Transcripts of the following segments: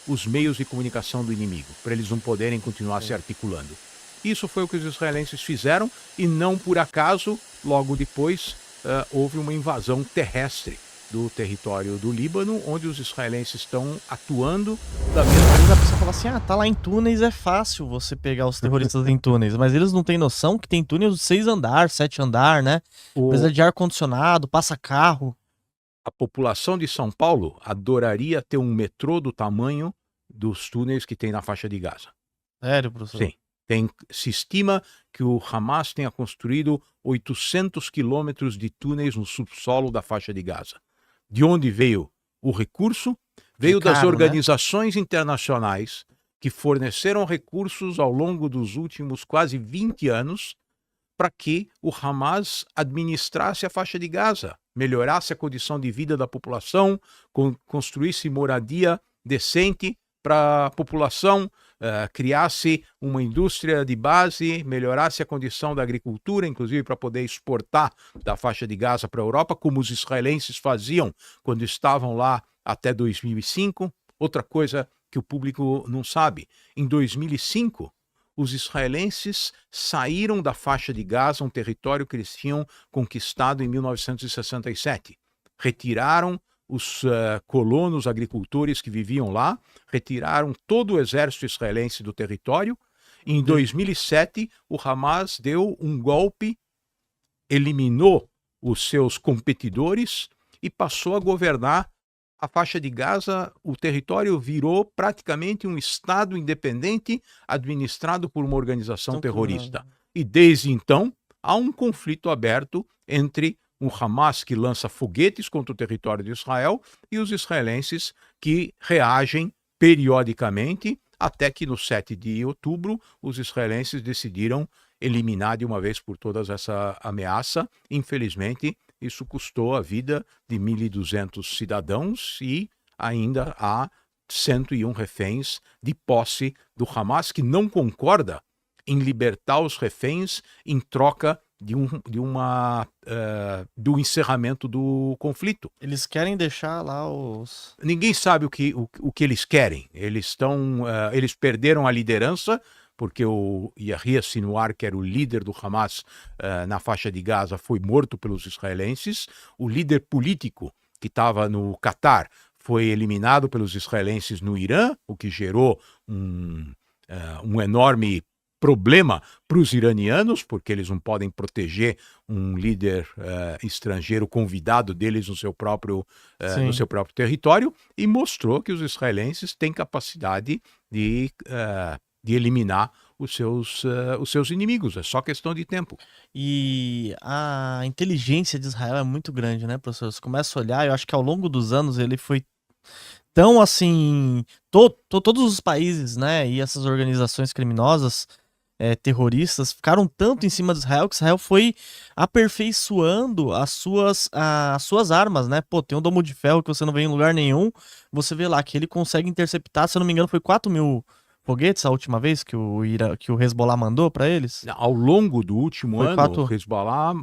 os meios de comunicação do inimigo, para eles não poderem continuar se articulando. Isso foi o que os israelenses fizeram e não por acaso, logo depois, houve uma invasão terrestre do território do Líbano, onde os israelenses estão atuando da mesma Aí a pessoa fala assim, tá lá em Túnez, é fácil você pegar os terroristas em Túnez, mas eles não têm noção que tem túnel de 6 andar, 7 andar, né? Precisa de ar-condicionado, passa carro. A população de São Paulo adoraria ter um metrô do tamanho dos túneis que tem na faixa de Gaza. Sério, professor? Sim. Se estima que o Hamas tenha construído 800 quilômetros de túneis no subsolo da faixa de Gaza. De onde veio o recurso? Veio das organizações internacionais que forneceram recursos ao longo dos últimos quase 20 anos para que o Hamas administrasse a faixa de Gaza, melhorasse a condição de vida da população, construísse moradia decente para a população, criasse uma indústria de base, melhorasse a condição da agricultura, inclusive para poder exportar da faixa de Gaza para a Europa, como os israelenses faziam quando estavam lá até 2005. Outra coisa que o público não sabe, em 2005, os israelenses saíram da faixa de Gaza, um território que eles tinham conquistado em 1967. Retiraram os colonos agricultores que viviam lá, retiraram todo o exército israelense do território. Em 2007, o Hamas deu um golpe, eliminou os seus competidores e passou a governar a faixa de Gaza. O território virou praticamente um estado independente administrado por uma organização terrorista. E desde então, há um conflito aberto entre o Hamas, que lança foguetes contra o território de Israel, e os israelenses que reagem periodicamente, até que no 7 de outubro os israelenses decidiram eliminar de uma vez por todas essa ameaça. Infelizmente, isso custou a vida de 1.200 cidadãos e ainda há 101 reféns de posse do Hamas, que não concorda em libertar os reféns em troca do encerramento do conflito. Eles querem deixar lá os... Ninguém sabe o que eles querem. Eles perderam a liderança, porque o Yahya Sinwar, que era o líder do Hamas na faixa de Gaza, foi morto pelos israelenses. O líder político, que estava no Catar, foi eliminado pelos israelenses no Irã, o que gerou um enorme problema para os iranianos, porque eles não podem proteger um líder estrangeiro convidado deles no seu próprio território, e mostrou que os israelenses têm capacidade de eliminar os seus inimigos. É só questão de tempo. E a inteligência de Israel é muito grande, né, professor? Você começa a olhar, eu acho que ao longo dos anos ele foi tão assim... Todos os países, né, e essas organizações criminosas, terroristas, ficaram tanto em cima de Israel que Israel foi aperfeiçoando as suas armas, né? Pô, tem um domo de ferro que você não vê em lugar nenhum. Você vê lá que ele consegue interceptar, se eu não me engano, foi 4.000 foguetes a última vez que o Hezbollah mandou para eles? Ao longo do último ano, o Hezbollah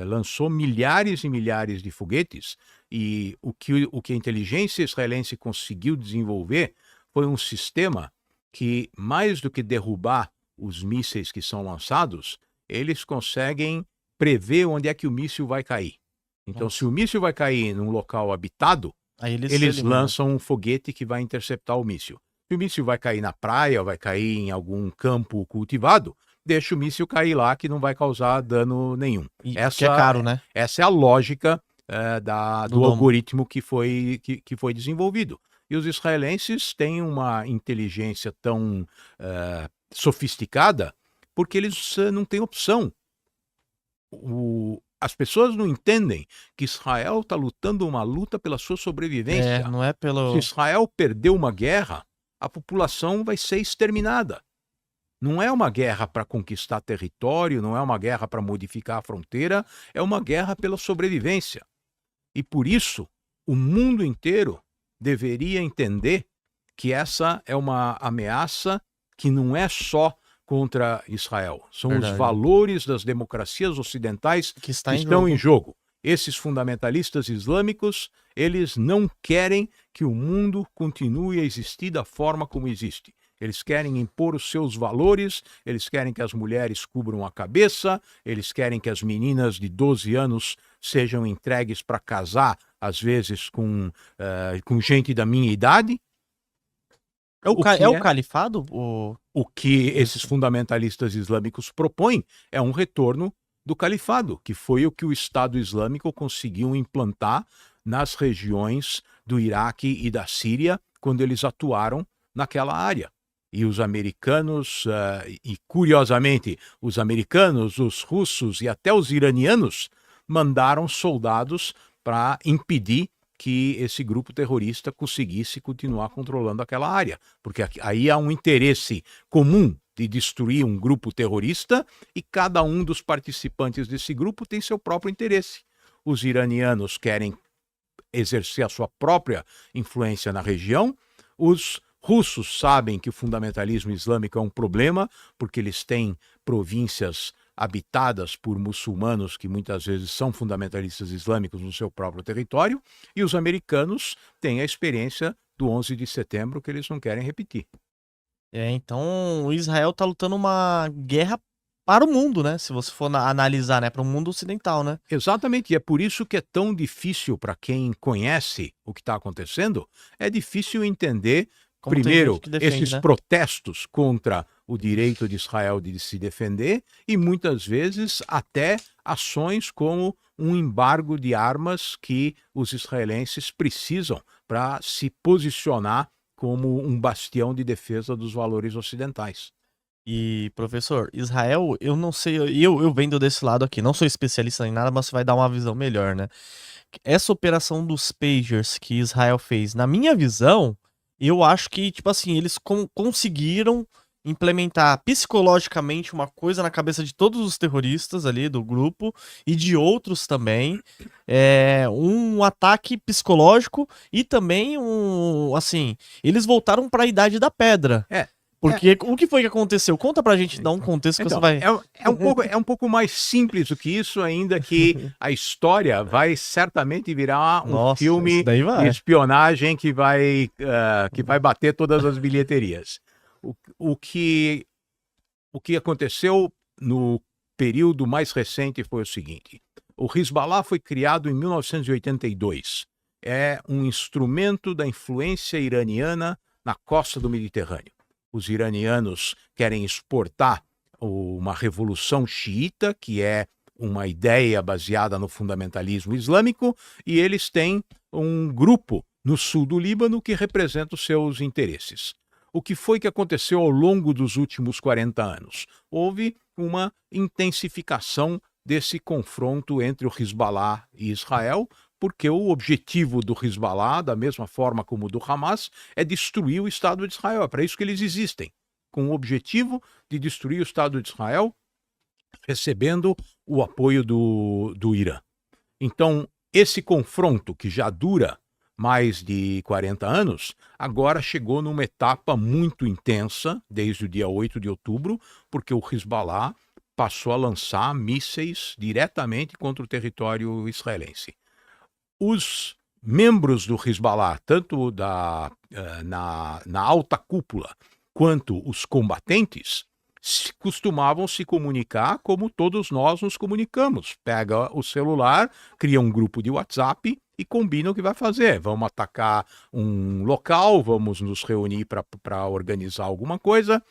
lançou milhares e milhares de foguetes, e o que a inteligência israelense conseguiu desenvolver foi um sistema que, mais do que derrubar os mísseis que são lançados, eles conseguem prever onde é que o míssil vai cair. Então, se o míssil vai cair num local habitado, eles lançam um foguete que vai interceptar o míssil. Se o míssil vai cair na praia, vai cair em algum campo cultivado, deixa o míssil cair lá, que não vai causar dano nenhum. Que é caro, né? Essa é a lógica do algoritmo que foi desenvolvido. E os israelenses têm uma inteligência tão sofisticada porque eles não têm opção. As pessoas não entendem que Israel está lutando uma luta pela sua sobrevivência. Não é pelo... Se Israel perder uma guerra, a população vai ser exterminada. Não é uma guerra para conquistar território, não é uma guerra para modificar a fronteira, é uma guerra pela sobrevivência. E por isso, o mundo inteiro deveria entender que essa é uma ameaça que não é só contra Israel. São os valores das democracias ocidentais que estão em jogo. esses fundamentalistas islâmicos, eles não querem que o mundo continue a existir da forma como existe. Eles querem impor os seus valores, eles querem que as mulheres cubram a cabeça, eles querem que as meninas de 12 anos sejam entregues para casar, às vezes com gente da minha idade. É o califado? O que esses fundamentalistas islâmicos propõem é um retorno do califado, que foi o que o Estado Islâmico conseguiu implantar nas regiões do Iraque e da Síria quando eles atuaram naquela área. E os americanos, e curiosamente, os americanos, os russos e até os iranianos mandaram soldados para impedir que esse grupo terrorista conseguisse continuar controlando aquela área. Porque aí há um interesse comum de destruir um grupo terrorista e cada um dos participantes desse grupo tem seu próprio interesse. Os iranianos querem exercer a sua própria influência na região, os russos sabem que o fundamentalismo islâmico é um problema, porque eles têm províncias habitadas por muçulmanos que muitas vezes são fundamentalistas islâmicos no seu próprio território, e os americanos têm a experiência do 11 de setembro que eles não querem repetir. Então o Israel tá lutando uma guerra para o mundo, né? Se você for analisar, né? Para o mundo ocidental, né? Exatamente, e é por isso que é tão difícil para quem conhece o que está acontecendo, é difícil entender. Como tem Primeiro, gente que defende, esses né? protestos contra o direito de Israel de se defender e muitas vezes até ações como um embargo de armas que os israelenses precisam para se posicionar como um bastião de defesa dos valores ocidentais. E, professor, Israel, eu não sei, eu vendo desse lado aqui, não sou especialista em nada, mas você vai dar uma visão melhor, né? Essa operação dos pagers que Israel fez, na minha visão, eu acho que, tipo assim, eles conseguiram implementar psicologicamente uma coisa na cabeça de todos os terroristas ali do grupo e de outros também. Um ataque psicológico e também assim, eles voltaram para a Idade da Pedra. Porque o que foi que aconteceu? Conta pra gente, dá um contexto que Então, você vai... é um pouco mais simples do que isso, ainda que a história vai certamente virar um Nossa, filme isso daí vai. de espionagem que vai bater todas as bilheterias. O que aconteceu no período mais recente foi o seguinte: o Hezbollah foi criado em 1982. É um instrumento da influência iraniana na costa do Mediterrâneo. Os iranianos querem exportar uma revolução xiita, que é uma ideia baseada no fundamentalismo islâmico, e eles têm um grupo no sul do Líbano que representa os seus interesses. O que foi que aconteceu ao longo dos últimos 40 anos? Houve uma intensificação desse confronto entre o Hezbollah e Israel, porque o objetivo do Hezbollah, da mesma forma como o do Hamas, é destruir o Estado de Israel. É para isso que eles existem, com o objetivo de destruir o Estado de Israel, recebendo o apoio do Irã. Então, esse confronto, que já dura mais de 40 anos, agora chegou numa etapa muito intensa, desde o dia 8 de outubro, porque o Hezbollah passou a lançar mísseis diretamente contra o território israelense. Os membros do Hezbollah, tanto na alta cúpula quanto os combatentes, costumavam se comunicar como todos nós nos comunicamos. Pega o celular, cria um grupo de WhatsApp e combina o que vai fazer. Vamos atacar um local, vamos nos reunir para organizar alguma coisa.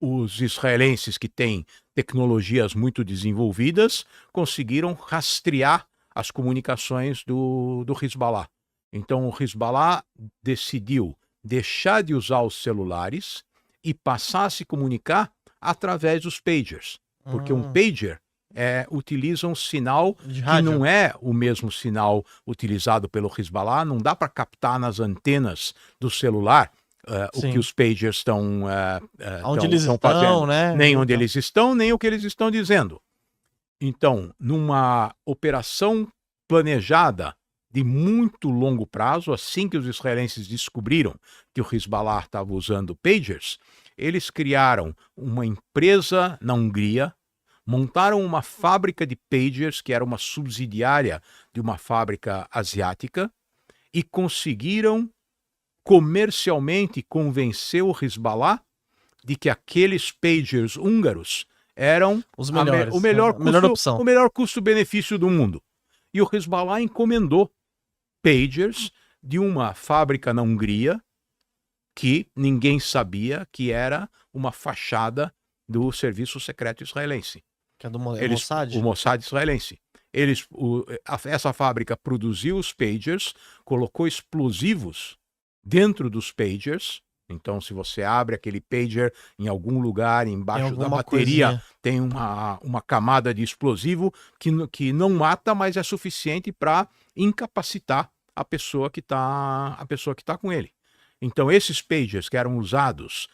Os israelenses, que têm tecnologias muito desenvolvidas, conseguiram rastrear as comunicações do Hezbollah. Então o Hezbollah decidiu deixar de usar os celulares e passar a se comunicar através dos pagers. Porque um pager utiliza um sinal que não é o mesmo sinal utilizado pelo Hezbollah, não dá para captar nas antenas do celular o que os pagers estão fazendo, né? Nem onde eles estão, nem o que eles estão dizendo. Então, numa operação planejada de muito longo prazo, assim que os israelenses descobriram que o Hezbollah estava usando pagers, eles criaram uma empresa na Hungria, montaram uma fábrica de pagers, que era uma subsidiária de uma fábrica asiática, e conseguiram comercialmente convencer o Hezbollah de que aqueles pagers húngaros eram Os melhores, o melhor, a melhor opção. o melhor custo-benefício do mundo. E o Hezbollah encomendou pagers de uma fábrica na Hungria que ninguém sabia que era uma fachada do serviço secreto israelense. Que é do Mossad? O Mossad israelense. Essa fábrica produziu os pagers, colocou explosivos dentro dos pagers. Então, se você abre aquele pager em algum lugar, embaixo da bateria, tem uma camada de explosivo que não mata, mas é suficiente para incapacitar a pessoa que está com ele. Então, esses pagers que eram usados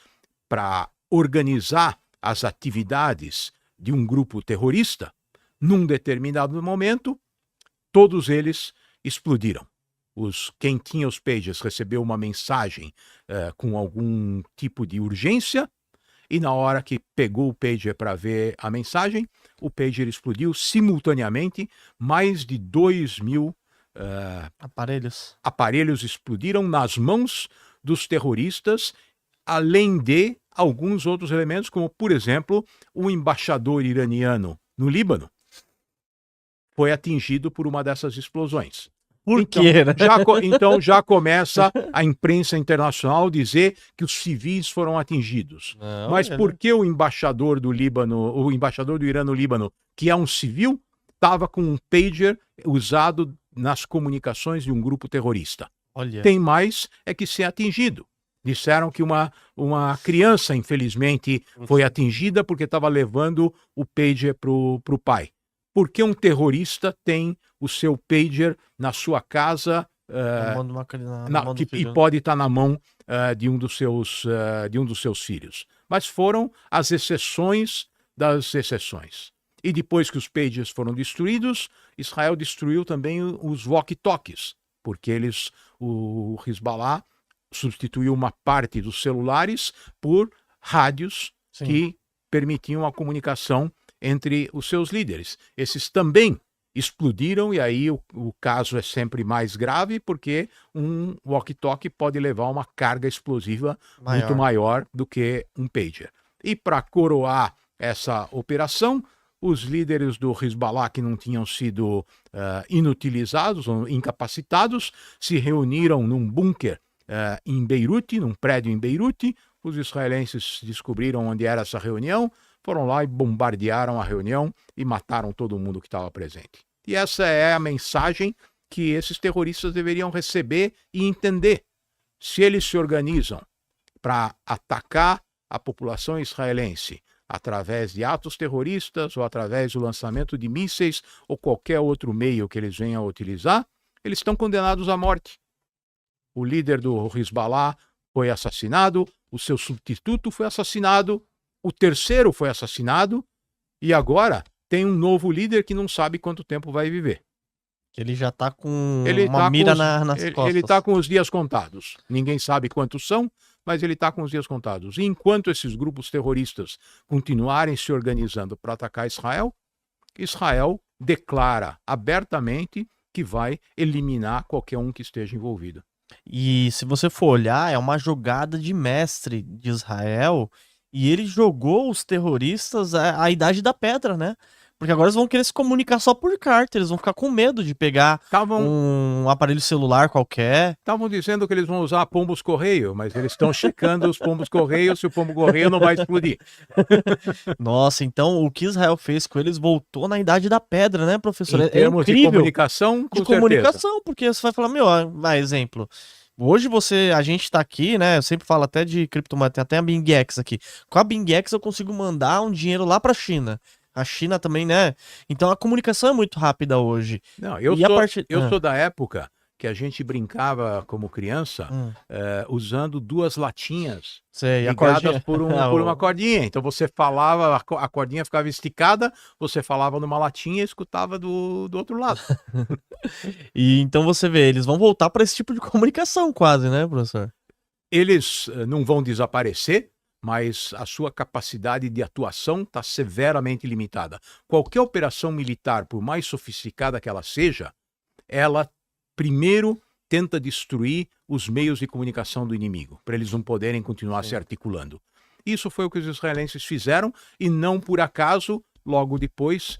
para organizar as atividades de um grupo terrorista, num determinado momento, todos eles explodiram. Quem tinha os pagers recebeu uma mensagem com algum tipo de urgência, e na hora que pegou o pager para ver a mensagem, o pager explodiu simultaneamente. Mais de 2.000 aparelhos explodiram nas mãos dos terroristas, além de alguns outros elementos, como, por exemplo, o embaixador iraniano no Líbano foi atingido por uma dessas explosões. Por quê, né? Então já começa a imprensa internacional a dizer que os civis foram atingidos. Não, mas por que o embaixador do Irã no Líbano, que é um civil, estava com um pager usado nas comunicações de um grupo terrorista? Olha. Tem mais é que ser atingido. Disseram que uma criança, infelizmente, foi atingida porque estava levando o pager para o pai. Por que um terrorista tem o seu pager na sua casa e pode estar na mão de um dos seus filhos? Mas foram as exceções das exceções. E depois que os pagers foram destruídos, Israel destruiu também os walkie-talkies, porque o Hezbollah substituiu uma parte dos celulares por rádios que permitiam a comunicação entre os seus líderes. Esses também explodiram, e aí o caso é sempre mais grave, porque um walkie-talkie pode levar uma carga explosiva muito maior do que um pager. E para coroar essa operação, os líderes do Hezbollah, que não tinham sido inutilizados ou incapacitados, se reuniram num bunker em Beirute, num prédio em Beirute. Os israelenses descobriram onde era essa reunião, foram lá e bombardearam a reunião e mataram todo mundo que estava presente. E essa é a mensagem que esses terroristas deveriam receber e entender. Se eles se organizam para atacar a população israelense através de atos terroristas ou através do lançamento de mísseis ou qualquer outro meio que eles venham a utilizar, eles estão condenados à morte. O líder do Hezbollah foi assassinado, o seu substituto foi assassinado, o terceiro foi assassinado, e agora tem um novo líder que não sabe quanto tempo vai viver. Ele já está com uma mira nas costas. Ele está com os dias contados. Ninguém sabe quantos são, mas ele está com os dias contados. E enquanto esses grupos terroristas continuarem se organizando para atacar Israel, Israel declara abertamente que vai eliminar qualquer um que esteja envolvido. E se você for olhar, é uma jogada de mestre de Israel, e ele jogou os terroristas à idade da pedra, né? Porque agora eles vão querer se comunicar só por carta, eles vão ficar com medo de pegar um aparelho celular qualquer. Estavam dizendo que eles vão usar pombos correio, mas eles estão checando os pombos correio se o pombo correio não vai explodir. Nossa, então o que Israel fez com eles voltou na idade da pedra, né, professor? Em termos de comunicação, com comunicação, porque você vai falar, vai, exemplo. Hoje a gente tá aqui, né? Eu sempre falo até de criptomoeda, tem até a BingX aqui. Com a BingX eu consigo mandar um dinheiro lá pra China. A China também, né? Então a comunicação é muito rápida hoje. Não, eu sou da época que a gente brincava como criança usando duas latinhas ligadas por uma cordinha. Então você falava, a cordinha ficava esticada, você falava numa latinha e escutava do outro lado. E então você vê, eles vão voltar para esse tipo de comunicação quase, né, professor? Eles não vão desaparecer, mas a sua capacidade de atuação está severamente limitada. Qualquer operação militar, por mais sofisticada que ela seja, ela primeiro tenta destruir os meios de comunicação do inimigo, para eles não poderem continuar se articulando. Isso foi o que os israelenses fizeram, e não por acaso, logo depois,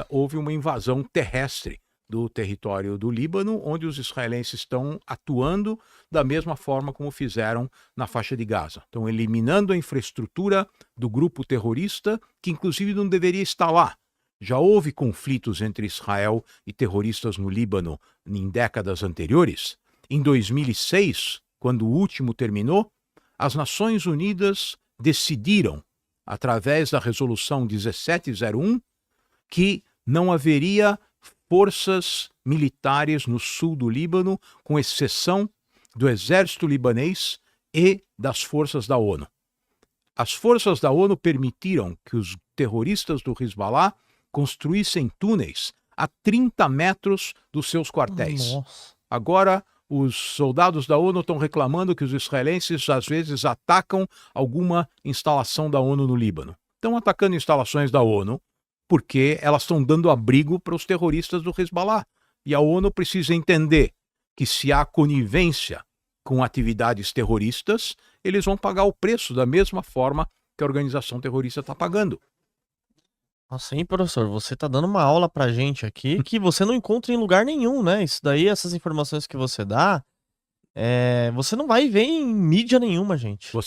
houve uma invasão terrestre do território do Líbano, onde os israelenses estão atuando da mesma forma como fizeram na faixa de Gaza. Estão eliminando a infraestrutura do grupo terrorista, que inclusive não deveria estar lá. Já houve conflitos entre Israel e terroristas no Líbano em décadas anteriores. Em 2006, quando o último terminou, as Nações Unidas decidiram, através da Resolução 1701, que não haveria forças militares no sul do Líbano, com exceção do exército libanês e das forças da ONU. As forças da ONU permitiram que os terroristas do Hezbollah construíssem túneis a 30 metros dos seus quartéis. Nossa. Agora, os soldados da ONU estão reclamando que os israelenses às vezes atacam alguma instalação da ONU no Líbano. Estão atacando instalações da ONU porque elas estão dando abrigo para os terroristas do Hezbollah. E a ONU precisa entender que se há conivência com atividades terroristas, eles vão pagar o preço da mesma forma que a organização terrorista está pagando. Nossa, hein, professor? Você tá dando uma aula pra gente aqui que você não encontra em lugar nenhum, né? Isso daí, essas informações que você dá, você não vai ver em mídia nenhuma, gente.